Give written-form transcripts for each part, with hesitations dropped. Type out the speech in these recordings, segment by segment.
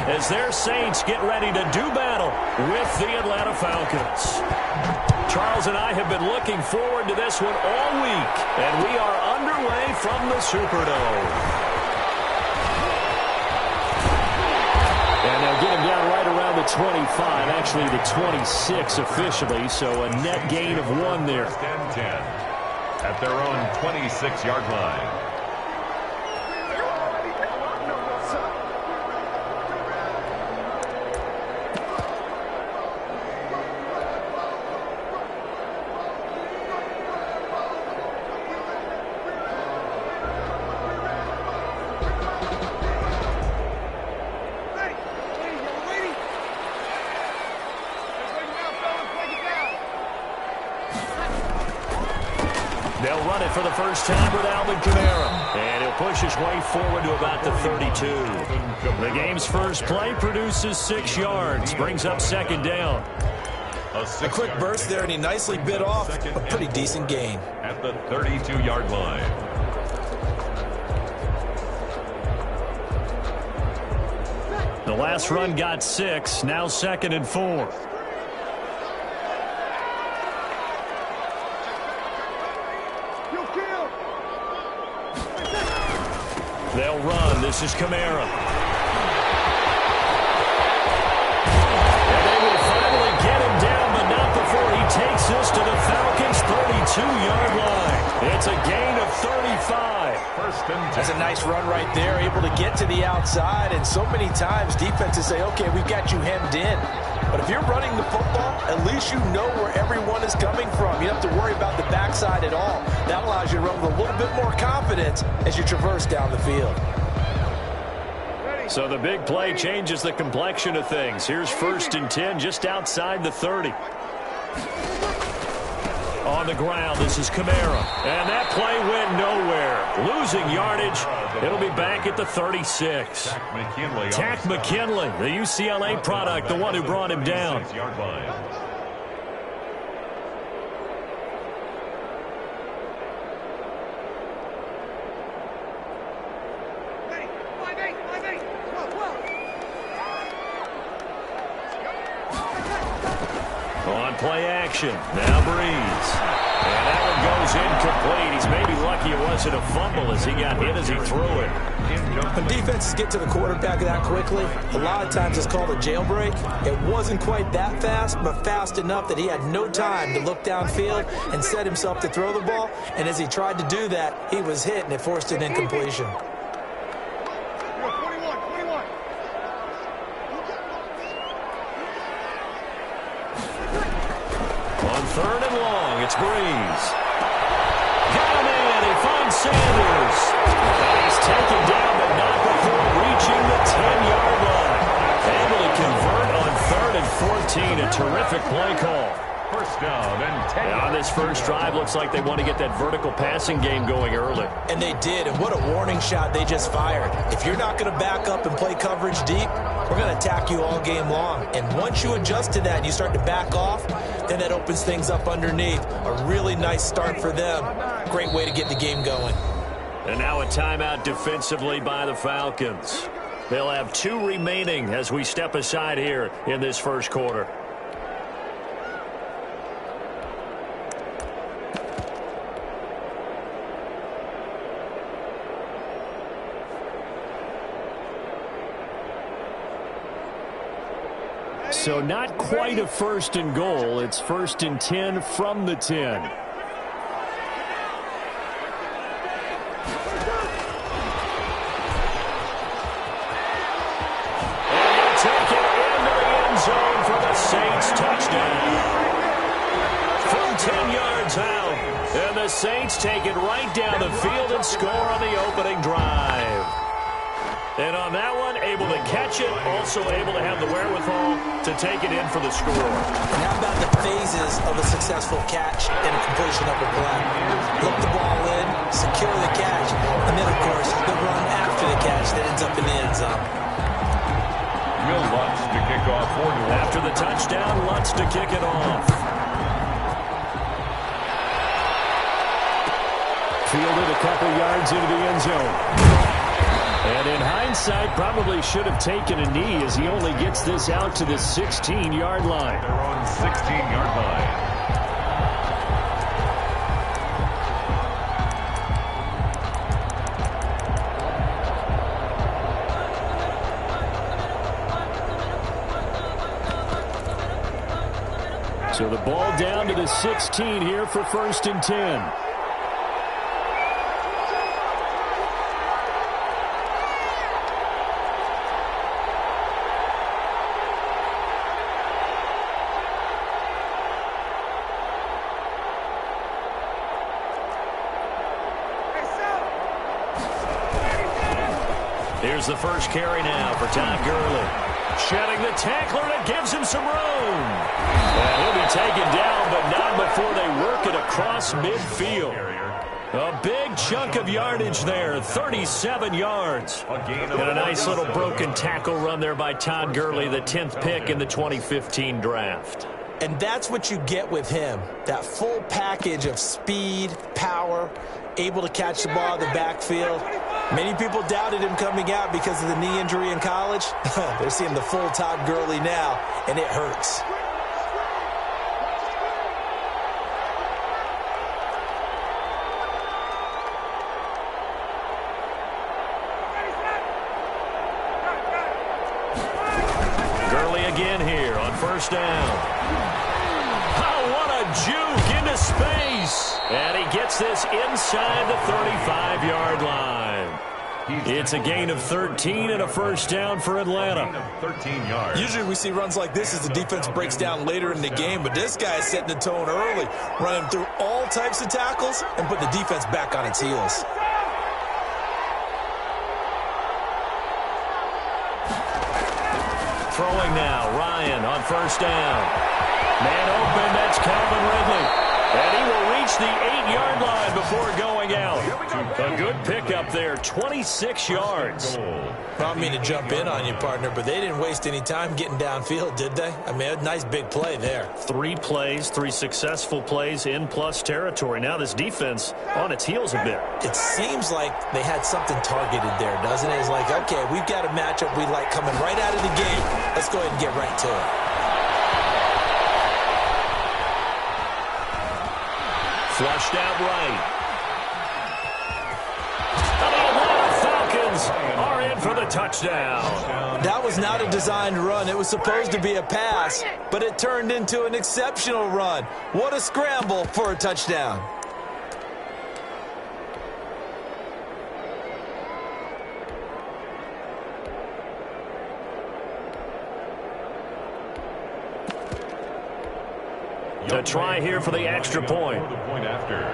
as their Saints get ready to do battle with the Atlanta Falcons. Charles and I have been looking forward to this one all week, and we are underway from the Superdome. And they'll get him down right around the 25, actually the 26 officially, so a net gain of 1 there. 10-10 at their own 26-yard line. They'll run it for the first time with Alvin Kamara. And he'll push his way forward to about the 32. The game's first play produces 6 yards. Brings up second down. A quick burst there, and he nicely bit off a pretty decent gain. At the 32-yard line. The last run got 6. Now 2nd and 4. They'll run. This is Kamara. And they will finally get him down, but not before he takes this to the Falcons' 32-yard line. It's a gain of 35. First and 10. That's a nice run right there, able to get to the outside. And so many times defenses say, okay, we've got you hemmed in. But if you're running the football, at least you know where everyone is coming from. You don't have to worry about the backside at all. That allows you to run with a little bit more confidence as you traverse down the field. So the big play changes the complexion of things. Here's 1st and 10 just outside the 30. On the ground, this is Kamara. And that play went nowhere. Losing yardage. It'll be back at the 36. Tack McKinley, the UCLA product, the one who brought him down. On play action, now Breeze. And that one goes incomplete. He's maybe lucky it wasn't a fumble as he got hit as he threw it. When defenses get to the quarterback that quickly, a lot of times it's called a jailbreak. It wasn't quite that fast, but fast enough that he had no time to look downfield and set himself to throw the ball. And as he tried to do that, he was hit, and it forced an incompletion. On 3rd and long, it's Breeze. Got him in. He finds Sanders. And he's taken down, but not before reaching the 10-yard line. Able to convert on 3rd and 14. A terrific play call. First down and 10. On this first drive, looks like they want to get that vertical passing game going early. And they did, and what a warning shot they just fired. If you're not going to back up and play coverage deep, we're going to attack you all game long. And once you adjust to that and you start to back off, then that opens things up underneath. A really nice start for them. Great way to get the game going. And now a timeout defensively by the Falcons. They'll have 2 remaining as we step aside here in this first quarter. So not quite a 1st and goal. It's 1st and 10 from the 10. And they'll take it into the end zone for the Saints touchdown. From 10 yards out. And the Saints take it right down the field and score on the opening drive. And on that one, able to catch it, also able to have the wherewithal to take it in for the score. And how about the phases of a successful catch and a completion of a play? Look the ball in, secure the catch, and then, of course, the run after the catch that ends up in the end zone. Will Lutz to kick off for you. After the touchdown, Lutz to kick it off. Fielded a couple yards into the end zone. And in hindsight, probably should have taken a knee as he only gets this out to the 16-yard line. They're on 16-yard line. So the ball down to the 16 here for 1st and 10. Here's the first carry now for Todd Gurley. Shedding the tackler, and it gives him some room. And he'll be taken down, but not before they work it across midfield. A big chunk of yardage there, 37 yards. And a nice little broken tackle run there by Todd Gurley, the 10th pick in the 2015 draft. And that's what you get with him, that full package of speed, power, able to catch the ball in the backfield. Many people doubted him coming out because of the knee injury in college. They're seeing the full Todd Gurley now, and it hurts. Gurley again here on 1st down. Oh, what a juke into space. And he gets this inside the 35-yard line. It's a gain of 13 and a 1st down for Atlanta. 13 yards. Usually we see runs like this as the defense breaks down later in the game, but this guy is setting the tone early, running through all types of tackles and put the defense back on its heels. Throwing now, Ryan on 1st down. Man open, that's Calvin Ridley. And he will reach the 8-yard line before going out. A good pickup there, 26 yards. I don't mean to jump in on you, partner, but they didn't waste any time getting downfield, did they? I mean, a nice big play there. 3 plays, 3 successful plays in plus territory. Now this defense on its heels a bit. It seems like they had something targeted there, doesn't it? It's like, okay, we've got a matchup we like coming right out of the gate. Let's go ahead and get right to it. Flushed out right. The Atlanta Falcons are in for the touchdown. That was not a designed run. It was supposed to be a pass, but it turned into an exceptional run. What a scramble for a touchdown. To try here for the extra point. The point after.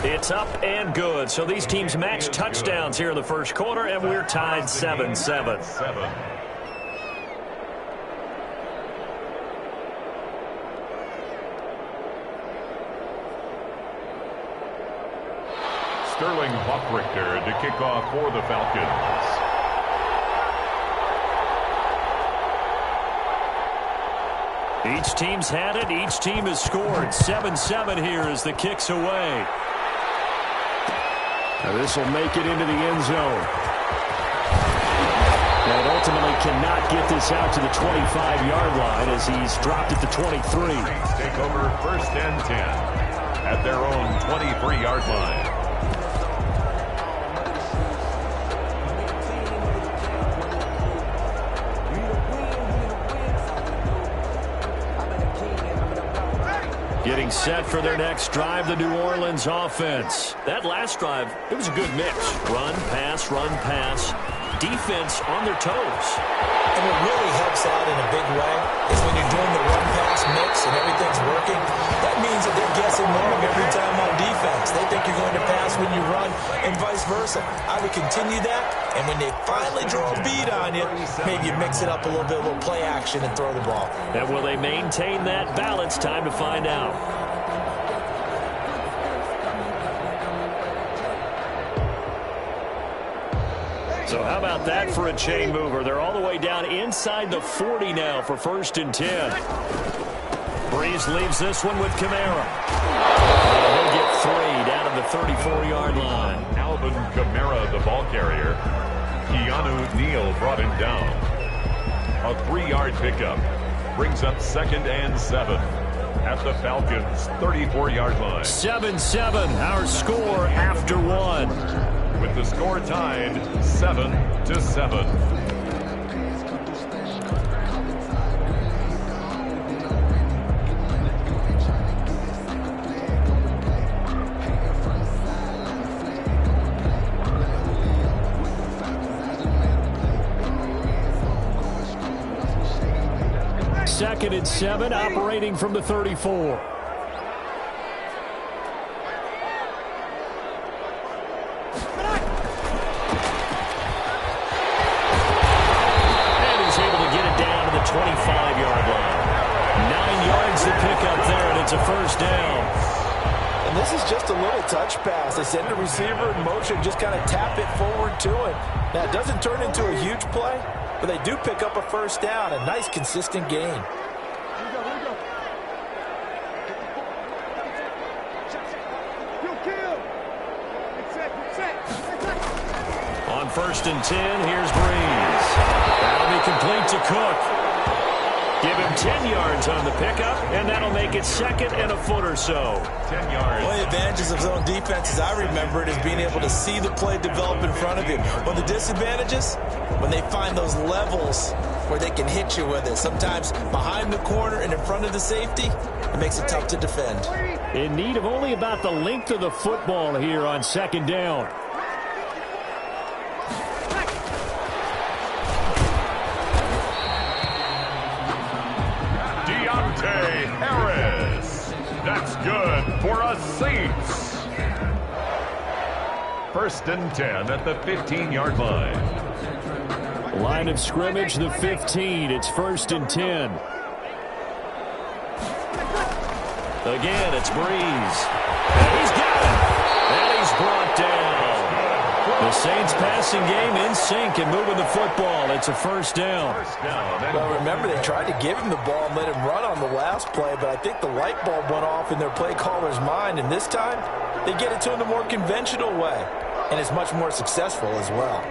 It's up and good. So these teams match touchdowns here in the 1st quarter, and we're tied 7-7. Sterling Hoffrichter to kick off for the Falcons. Each team's had it. Each team has scored. 7-7 here as the kick's away. Now this will make it into the end zone. And ultimately cannot get this out to the 25-yard line as he's dropped at the 23. Take over 1st and 10 at their own 23-yard line. Getting set for their next drive, the New Orleans offense. That last drive, it was a good mix. Run, pass, defense on their toes. And what really helps out in a big way is when you're doing the run-pass mix and everything's working, that means that they're guessing wrong every time on defense. They think you're going to pass when you run and vice versa. I would continue that, and when they finally draw a bead on you, maybe you mix it up a little bit, a little play action and throw the ball. And will they maintain that balance? Time to find out. So how about that for a chain mover? They're all the way down inside the 40 now for 1st and 10. Breeze leaves this one with Kamara. And he'll get 3 down in the 34-yard line. Alvin Kamara, the ball carrier. Keanu Neal brought him down. A 3-yard pickup brings up 2nd and 7 at the Falcons' 34-yard line. 7-7, our score after 1. With the score tied 7-7. Second and 7, operating from the 34. And he's able to get it down to the 25-yard line. 9 yards to pick up there, and it's a first down. And this is just a little touch pass. They send the receiver in motion, just kind of tap it forward to him. Now, it doesn't turn into a huge play, but they do pick up a first down. A nice, consistent gain. On 1st and 10, here's Breeze. That'll be complete to Cook. Give him 10 yards on the pickup, and that'll make it 2nd and a foot or so. 10 yards. One of the advantages of zone defense, as I remember it, is being able to see the play develop in front of you. One of the disadvantages, when they find those levels where they can hit you with it. Sometimes behind the corner and in front of the safety, it makes it tough to defend. In need of only about the length of the football here on 2nd down. Harris. That's good for a Saints. 1st and 10 at the 15-yard line. Line of scrimmage, the 15. It's 1st and 10. Again, it's Breeze. And he's got it. And he's brought down. The Saints passing game in sync and moving the football. It's a first down. Well, remember, they tried to give him the ball and let him run on the last play, but I think the light bulb went off in their play caller's mind, and this time they get it to him the more conventional way, and it's much more successful as well.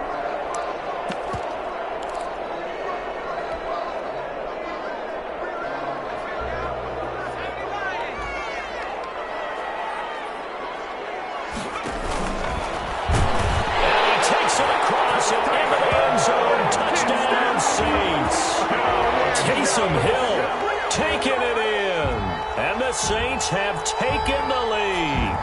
Saints have taken the lead.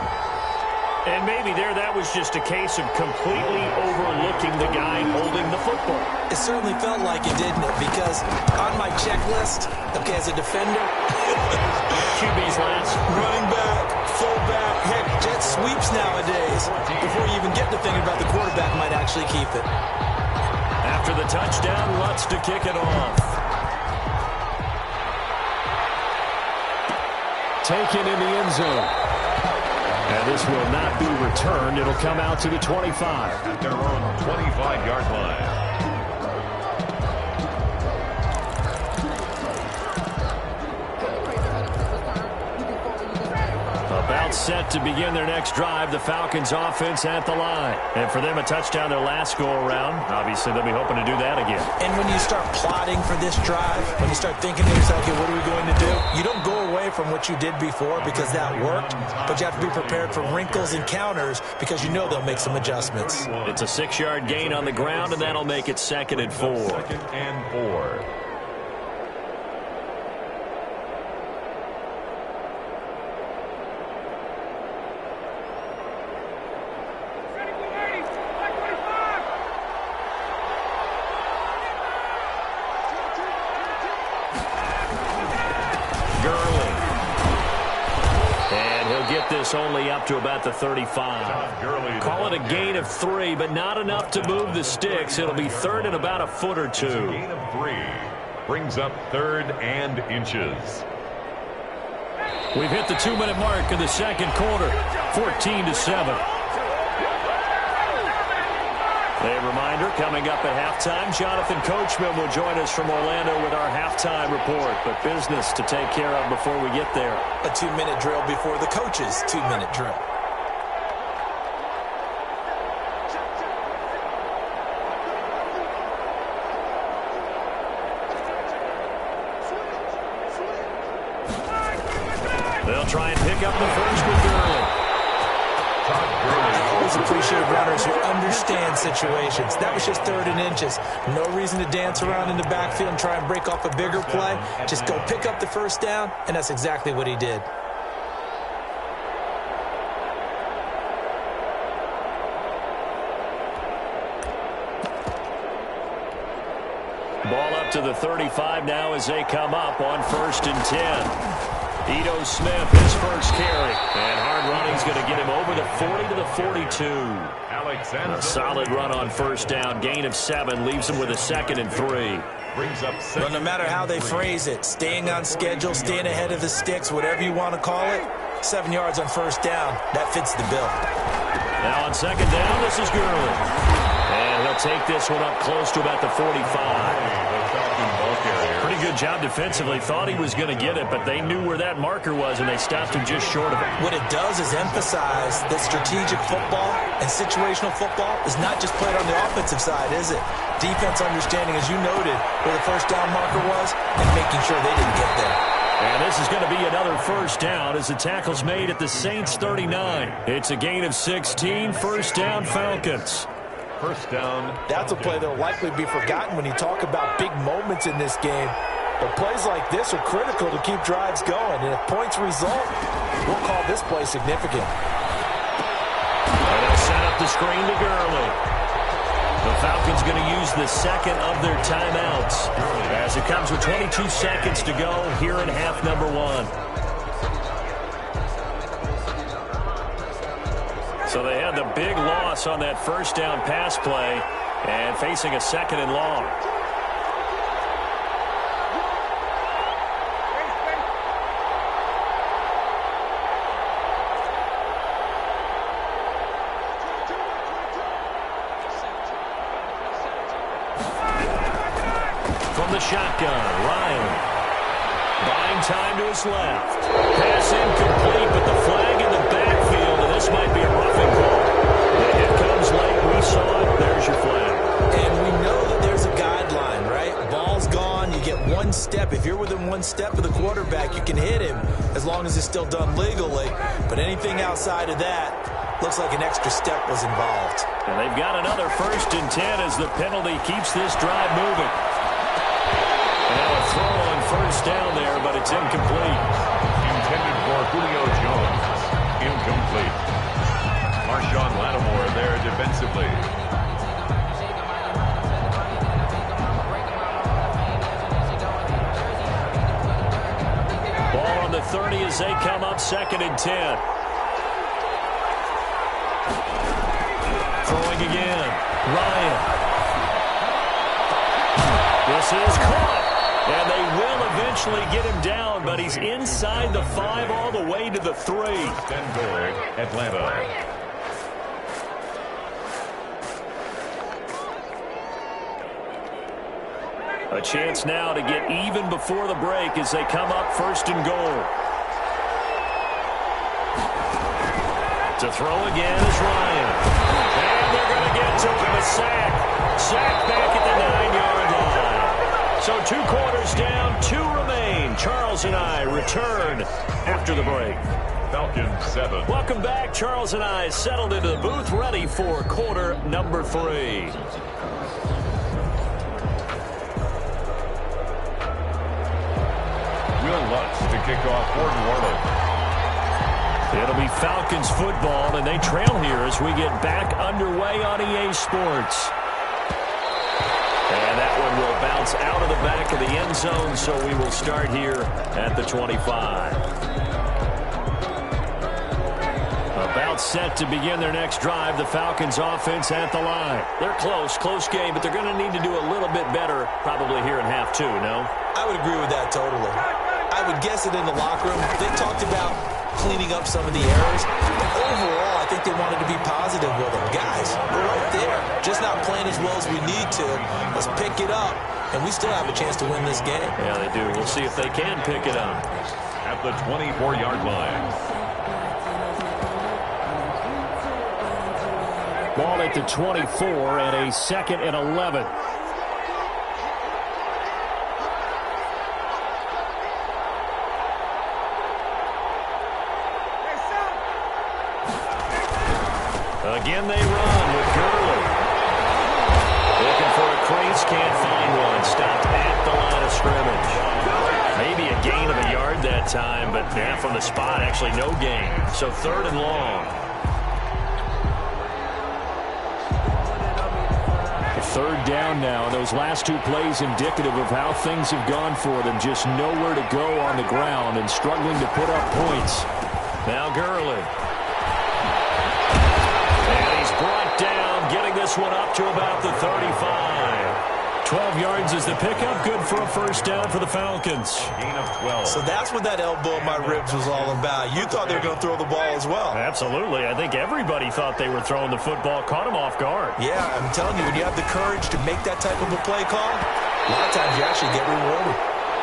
And maybe there that was just a case of completely overlooking the guy holding the football. It certainly felt like it, didn't it? Because on my checklist, okay, as a defender, QB's last. Running back, fullback, heck, jet sweeps nowadays. Before you even get to thinking about the quarterback might actually keep it. After the touchdown, Lutz to kick it off. Taken in the end zone. And this will not be returned. It'll come out to the 25. At their own 25-yard line. About set to begin their next drive. The Falcons offense at the line. And for them, a touchdown their last go-around. Obviously, they'll be hoping to do that again. And when you start plotting for this drive, when you start thinking to yourself, okay, what are we going to do? You don't go away from what you did before because that worked, but you have to be prepared for wrinkles and counters because you know they'll make some adjustments. It's a 6-yard gain on the ground, and that'll make it 2nd and 4. 2nd and 4. This only up to about the 35. Call it a gain of 3, but not enough to move the sticks. It'll be 3rd and about a foot or 2. Gain of 3 brings up 3rd and inches. We've hit the 2-minute mark in the second quarter. 14-7. A reminder, coming up at halftime, Jonathan Coachman will join us from Orlando with our halftime report. But business to take care of before we get there. A 2-minute drill before the coach's 2-minute drill. try and pick up the first with Gurley. I always appreciate runners who understand situations. That was just 3rd and inches. No reason to dance around in the backfield and try and break off a bigger play. Just go pick up the first down, and that's exactly what he did. Ball up to the 35 now as they come up on 1st and 10. Ito Smith, his first carry. And hard running's going to get him over the 40 to the 42. A solid run on 1st down. Gain of 7 leaves him with a 2nd and 3. Well, no matter how they phrase it, staying on schedule, staying ahead of the sticks, whatever you want to call it, 7 yards on 1st down. That fits the bill. Now on 2nd down, this is Gurley. And he'll take this one up close to about the 45. Pretty good job defensively. Thought he was going to get it, but they knew where that marker was, and they stopped him just short of it. What it does is emphasize that strategic football and situational football is not just played on the offensive side, is it? Defense understanding, as you noted, where the 1st down marker was and making sure they didn't get there. And this is going to be another 1st down as the tackle's made at the Saints 39. It's a gain of 16, 1st down Falcons. 1st down. That's a play that will likely be forgotten when you talk about big moments in this game. But plays like this are critical to keep drives going. And if points result, we'll call this play significant. And they'll set up the screen to Gurley. The Falcons going to use the 2nd of their timeouts as it comes with 22 seconds to go here in half number 1. So they had the big loss on that 1st down pass play and facing a 2nd and long. From the shotgun, Ryan. Buying time to his left. Pass incomplete, but the flag in the backfield, and this might be a roughing call. And it comes late. We saw it. There's your flag. And we know that there's a guideline, right? Ball's gone. You get 1 step. If you're within 1 step of the quarterback, you can hit him as long as it's still done legally. But anything outside of that, looks like an extra step was involved. And they've got another 1st and 10 as the penalty keeps this drive moving. Now a throw on 1st down there, but it's incomplete. Intended for Julio Jones. Incomplete. Marshawn Lattimore there defensively. Ball on the 30 as they come up 2nd and 10. Throwing again. Ryan. This is caught. And they will eventually get him down, but he's inside the 5 all the way to the 3. Stenberg, Atlanta. A chance now to get even before the break as they come up 1st and goal. To throw again is Ryan. And they're going to get to him. A sack. Sack back at the 9-yard line. So 2 quarters down, 2 remain. Charles and I return after the break. Falcons 7. Welcome back. Charles and I settled into the booth, ready for quarter number 3. Will Lutz to kick off for New Orleans. It'll be Falcons football, and they trail here as we get back underway on EA Sports. And that one will bounce out of the back of the end zone, so we will start here at the 25. About set to begin their next drive, the Falcons offense at the line. They're close game, but they're going to need to do a little bit better probably here in half 2, no? I would agree with that totally. I would guess it in the locker room. They talked about cleaning up some of the errors. But overall, I think they wanted to be positive with them. Guys, we're right there. Just not playing as well as we need to. Let's pick it up, and we still have a chance to win this game. Yeah, they do. We'll see if they can pick it up. At the 24-yard line. Ball at the 24 and a 2nd and 11. Again they run with Gurley. Looking for a crease, can't find one. Stopped at the line of scrimmage. Maybe a gain of a yard that time, but yeah, from the spot, actually no gain. So 3rd and long. 3rd down now. Those last 2 plays indicative of how things have gone for them. Just nowhere to go on the ground and struggling to put up points. Now Gurley. And he's brought down, getting this one up to about the 35. 12 yards is the pickup. Good for a 1st down for the Falcons. Gain of 12. So that's what that elbow in my ribs was all about. You thought they were going to throw the ball as well. Absolutely. I think everybody thought they were throwing the football. Caught him off guard. Yeah, I'm telling you, when you have the courage to make that type of a play call, a lot of times you actually get rewarded.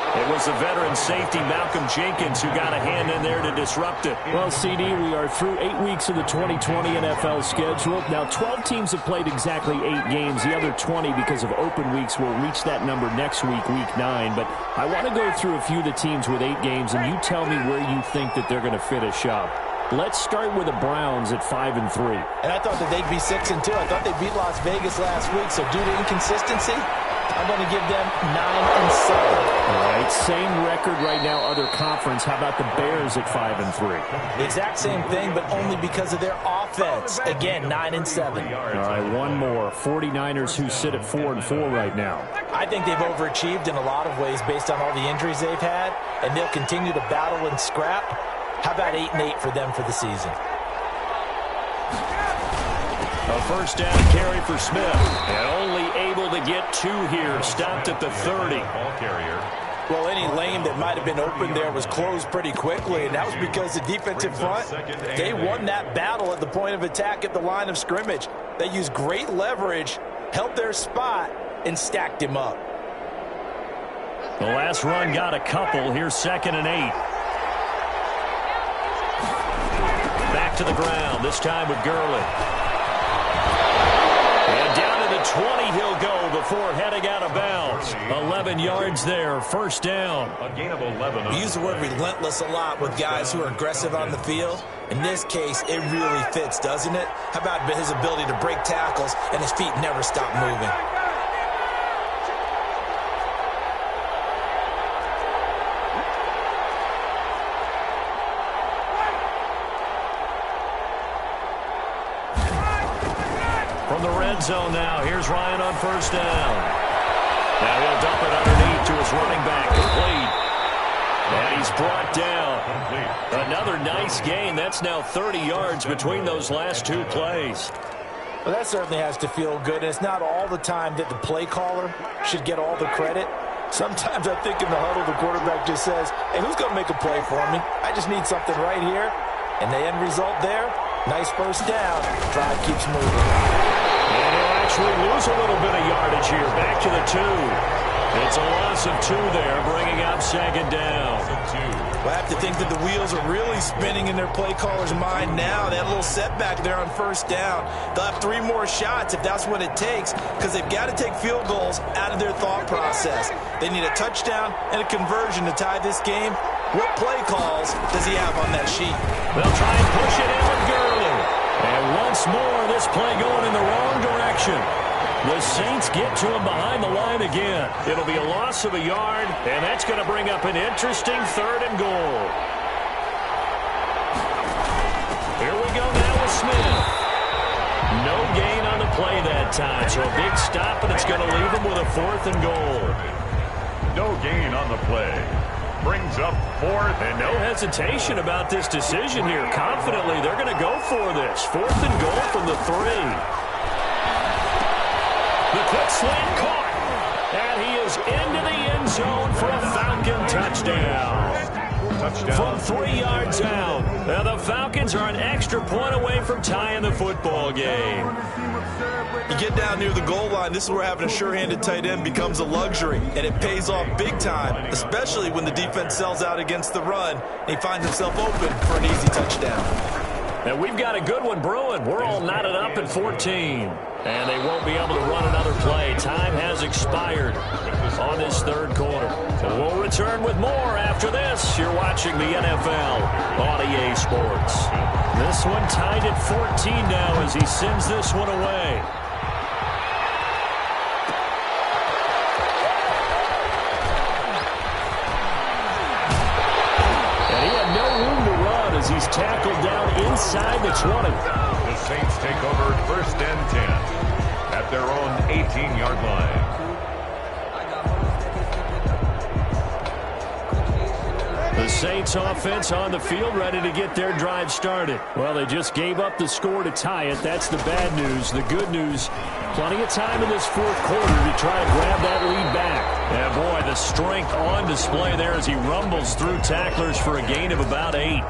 It was the veteran safety Malcolm Jenkins who got a hand in there to disrupt it. Well, CD, we are through 8 weeks of the 2020 NFL schedule. Now, 12 teams have played exactly 8 games. The other 20, because of open weeks, will reach that number next week, week 9. But I want to go through a few of the teams with 8 games, and you tell me where you think that they're going to finish up. Let's start with the Browns at 5-3. And I thought that they'd be 6-2. I thought they beat Las Vegas last week, so due to inconsistency, I'm going to give them 9-7. All right, same record right now, other conference. How about the Bears at 5-3? The exact same thing, but only because of their offense. Again, 9-7. All right, one more. 49ers who sit at 4-4 right now. I think they've overachieved in a lot of ways based on all the injuries they've had, and they'll continue to battle and scrap. How about 8-8 for them for the season? A 1st down carry for Smith. And only able to get 2 here. Stopped at the 30. Ball carrier. Well, any lane that might have been open there was closed pretty quickly, and that was because the defensive front, they won that battle at the point of attack at the line of scrimmage. They used great leverage, held their spot, and stacked him up. The last run got a couple. Here's 2nd and 8. Back to the ground, this time with Gurley. And down to the 20 he'll go before heading out of bounds. 11 yards there, 1st down. A gain of 11. We use the word relentless a lot with guys who are aggressive on the field. In this case, it really fits, doesn't it? How about his ability to break tackles and his feet never stop moving? From the red zone now, here's Ryan on 1st down. Now he'll dump it underneath to his running back, complete. And he's brought down. Another nice gain. That's now 30 yards between those last 2 plays. Well, that certainly has to feel good. And it's not all the time that the play caller should get all the credit. Sometimes I think in the huddle, the quarterback just says, hey, who's going to make a play for me? I just need something right here. And the end result there, nice 1st down. Drive keeps moving. And he'll actually lose a little bit of yardage here. Back to the 2. It's a loss of 2 there, bringing up 2nd down. Well, I have to think that the wheels are really spinning in their play caller's mind now. They had a little setback there on 1st down. They'll have 3 more shots if that's what it takes, because they've got to take field goals out of their thought process. They need a touchdown and a conversion to tie this game. What play calls does he have on that sheet? They'll try and push it in with Gurley. And once more, this play going in the wrong direction. The Saints get to him behind the line again. It'll be a loss of a yard, and that's going to bring up an interesting 3rd and goal. Here we go now with Smith. No gain on the play that time, so a big stop, and it's going to leave him with a 4th and goal. No gain on the play. Brings up 4th. And no hesitation about this decision here. Confidently, they're going to go for this. 4th and goal from the 3. The quick slant caught. And he is into the end zone for a Falcon touchdown. From 3 yards out. Now the Falcons are an extra point away from tying the football game. You get down near the goal line, this is where having a sure-handed tight end becomes a luxury, and it pays off big time, especially when the defense sells out against the run, and he finds himself open for an easy touchdown. And we've got a good one brewing. We're all knotted up at 14. And they won't be able to run another play. Time has expired on this 3rd quarter. So we'll return with more after this. You're watching the NFL on EA Sports. This one tied at 14 now as he sends this one away. And he had no room to run as he's tackled down inside the 20. The Saints take over 1st and 10 at their own 18-yard line. The Saints offense on the field ready to get their drive started. Well, they just gave up the score to tie it. That's the bad news. The good news, plenty of time in this 4th quarter to try and grab that lead back. Yeah, boy, the strength on display there as he rumbles through tacklers for a gain of about 8.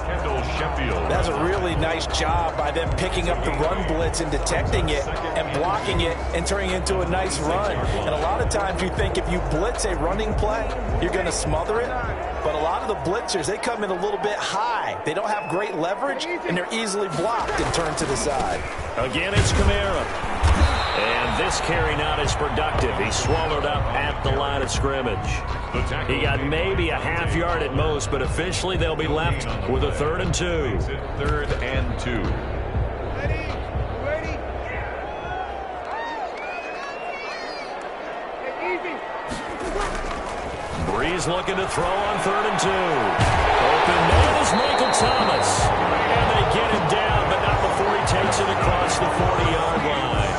That's a really nice job by them picking up the run blitz and detecting it and blocking it and turning it into a nice run. And a lot of times you think if you blitz a running play, you're going to smother it. But a lot of the blitzers, they come in a little bit high. They don't have great leverage, and they're easily blocked and turned to the side. Again, it's Kamara. And this carry not as productive. He swallowed up at the line of scrimmage. He got maybe a half yard at most, but officially they'll be left with a 3rd and 2. 3rd and 2. Breeze looking to throw on 3rd and 2. Open man is Michael Thomas. And they get him down, but not before he takes it across the 40-yard line.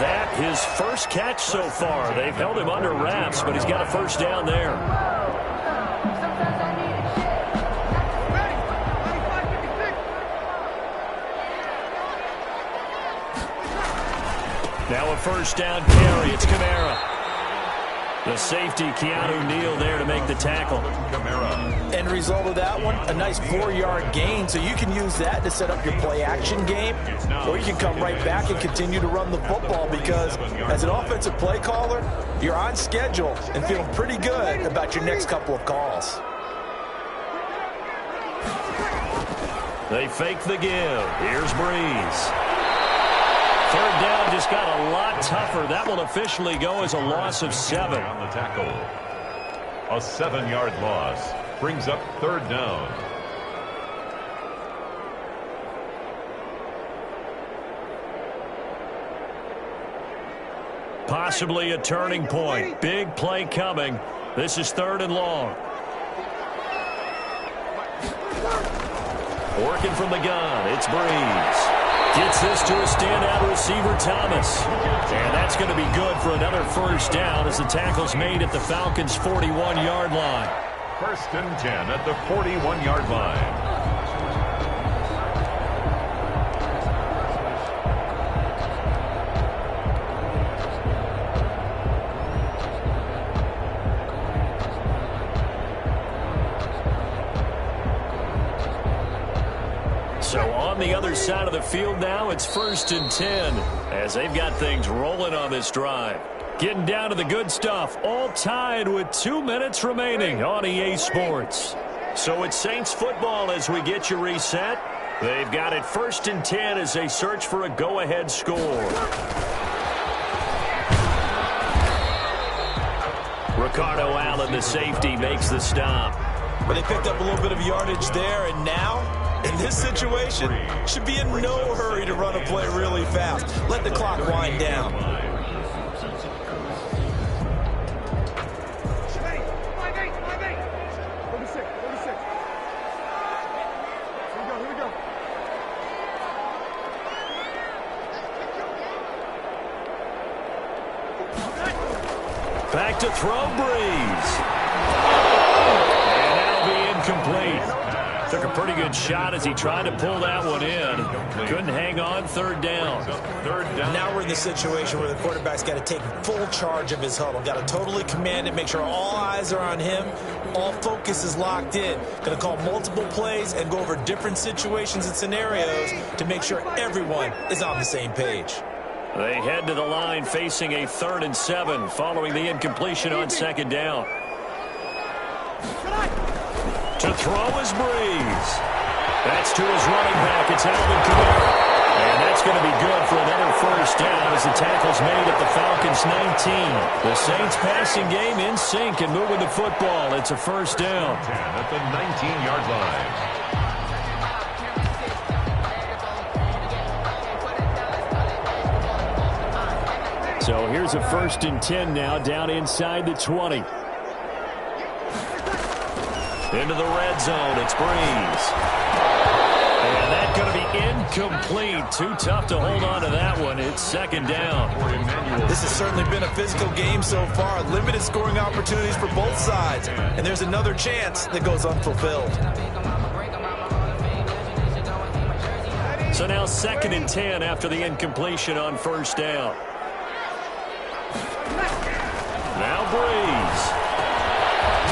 That his first catch so far. They've held him under wraps, but he's got a 1st down there. Now a 1st down carry. It's Kamara. The safety, Keanu Neal, there to make the tackle. End result of that one, a nice 4-yard gain, so you can use that to set up your play-action game, or you can come right back and continue to run the football because as an offensive play caller, you're on schedule and feeling pretty good about your next couple of calls. They fake the give. Here's Breeze. 3rd down just got a lot tougher. That will officially go as a loss of 7. On the tackle. A 7-yard loss brings up 3rd down. Possibly a turning point. Big play coming. This is 3rd and long. Working from the gun. It's Breeze. Gets this to a standout receiver, Thomas. And that's going to be good for another 1st down as the tackle's made at the Falcons' 41-yard line. 1st and 10 at the 41-yard line. So on the other side of the field now, it's 1st and 10 as they've got things rolling on this drive. Getting down to the good stuff, all tied with 2 minutes remaining on EA Sports. So it's Saints football as we get you reset. They've got it 1st and 10 as they search for a go-ahead score. Ricardo Allen, the safety, makes the stop. But they picked up a little bit of yardage there, and now in this situation, should be in no hurry to run a play really fast. Let the clock wind down. Back to throw, Breeze. And that'll be incomplete. Took a pretty good shot as he tried to pull that one in. Couldn't hang on. 3rd down. Now we're in the situation where the quarterback's got to take full charge of his huddle. Got to totally command it, make sure all eyes are on him. All focus is locked in. Going to call multiple plays and go over different situations and scenarios to make sure everyone is on the same page. They head to the line facing a 3rd and 7 following the incompletion on 2nd down. To throw is Breeze. That's to his running back. It's Alvin Kamara. And that's going to be good for another 1st down as the tackle's made at the Falcons' 19. The Saints passing game in sync and moving the football. It's a 1st down. 10 at the 19-yard line. So here's a 1st and 10 now, down inside the 20. Into the red zone, it's Breeze. And that's going to be incomplete. Too tough to hold on to that one. It's 2nd down. This has certainly been a physical game so far. Limited scoring opportunities for both sides. And there's another chance that goes unfulfilled. So now 2nd and 10 after the incompletion on 1st down. Now Breeze.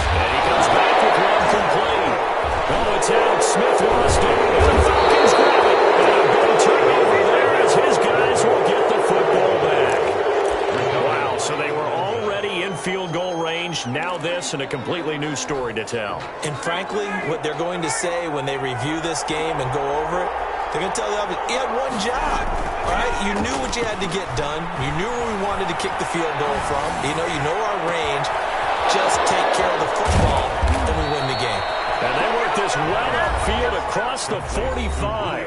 And he comes back with one complete. Oh, it's out. Smith lost it. And the Falcons grab it. And a big turnover there as his guys will get the football back. Wow, so they were already in field goal range. Now this and a completely new story to tell. And frankly, what they're going to say when they review this game and go over it, they're going to tell the other, you had one job, all right? You knew what you had to get done. You knew where we wanted to kick the field goal from. You know our range. Just take care of the football, and we win the game. And they work this well upfield across the 45.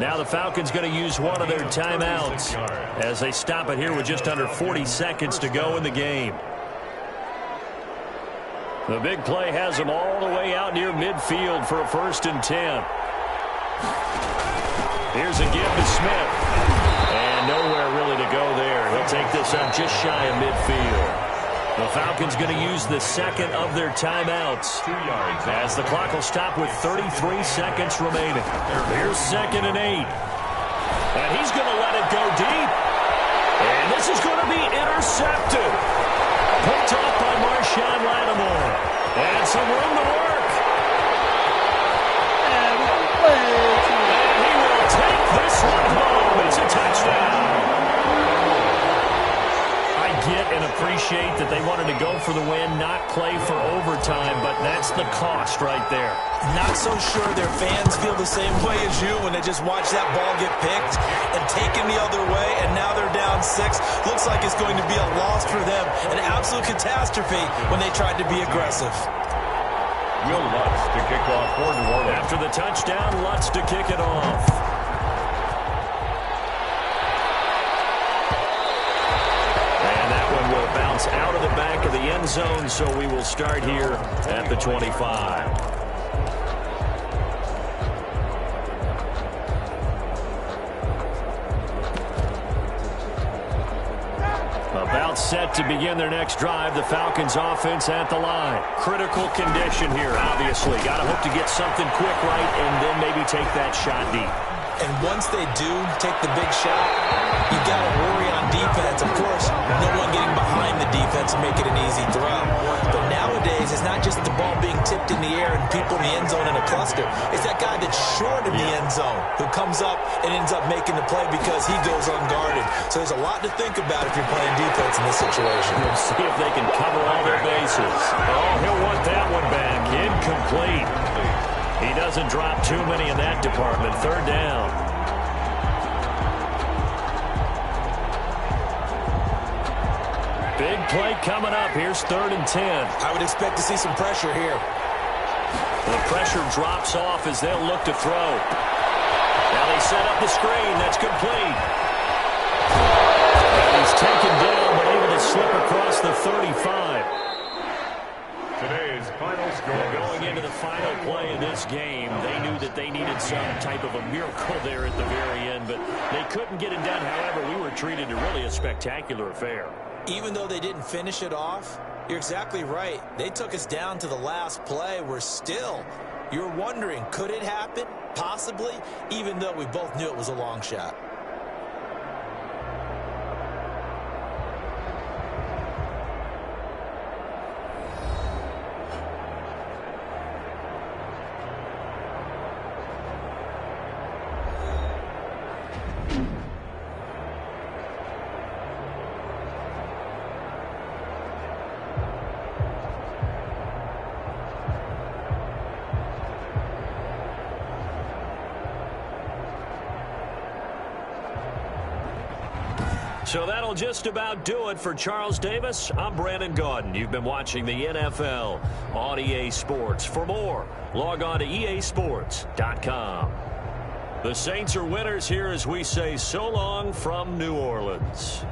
Now the Falcons going to use one of their timeouts as they stop it here with just under 40 seconds to go in the game. The big play has them all the way out near midfield for a 1st and 10. Here's a give to Smith. And nowhere really to go there. He'll take this up just shy of midfield. The Falcons going to use the 2nd of their timeouts 2 yards as the clock will stop with 33 seconds remaining. Here's 2nd and 8. And he's going to let it go deep. And this is going to be intercepted. Picked off by Marshawn Lattimore. And some room to work. This one home. It's a touchdown. I get and appreciate that they wanted to go for the win, not play for overtime, but that's the cost right there. Not so sure their fans feel the same way as you when they just watch that ball get picked and taken the other way, and now they're down 6. Looks like it's going to be a loss for them, an absolute catastrophe when they tried to be aggressive. Will Lutz to kick off for New Orleans. After the touchdown, Lutz to kick it off. Bounce out of the back of the end zone, so we will start here at the 25. About set to begin their next drive, the Falcons offense at the line. Critical condition here, obviously. Got to hope to get something quick right and then maybe take that shot deep. And once they do take the big shot, you got to worry on defense. Of course, no one getting behind the defense and make it an easy throw. But nowadays, it's not just the ball being tipped in the air and people in the end zone in a cluster. It's that guy that's short in the end zone who comes up and ends up making the play because he goes unguarded. So there's a lot to think about if you're playing defense in this situation. We'll see if they can cover all their bases. Oh, he'll want that one back. Incomplete. He doesn't drop too many in that department. 3rd down. Big play coming up. Here's 3rd and 10. I would expect to see some pressure here. The pressure drops off as they'll look to throw. Now they set up the screen. That's complete. And he's taken down but able to slip across the 35. Today's final score. Going into the final play of this game, they knew that they needed some type of a miracle there at the very end, but they couldn't get it done. However, we were treated to really a spectacular affair. Even though they didn't finish it off, you're exactly right. They took us down to the last play. We're still, you're wondering, could it happen? Possibly, even though we both knew it was a long shot. So that'll just about do it for Charles Davis. I'm Brandon Gaudin. You've been watching the NFL on EA Sports. For more, log on to easports.com. The Saints are winners here as we say so long from New Orleans.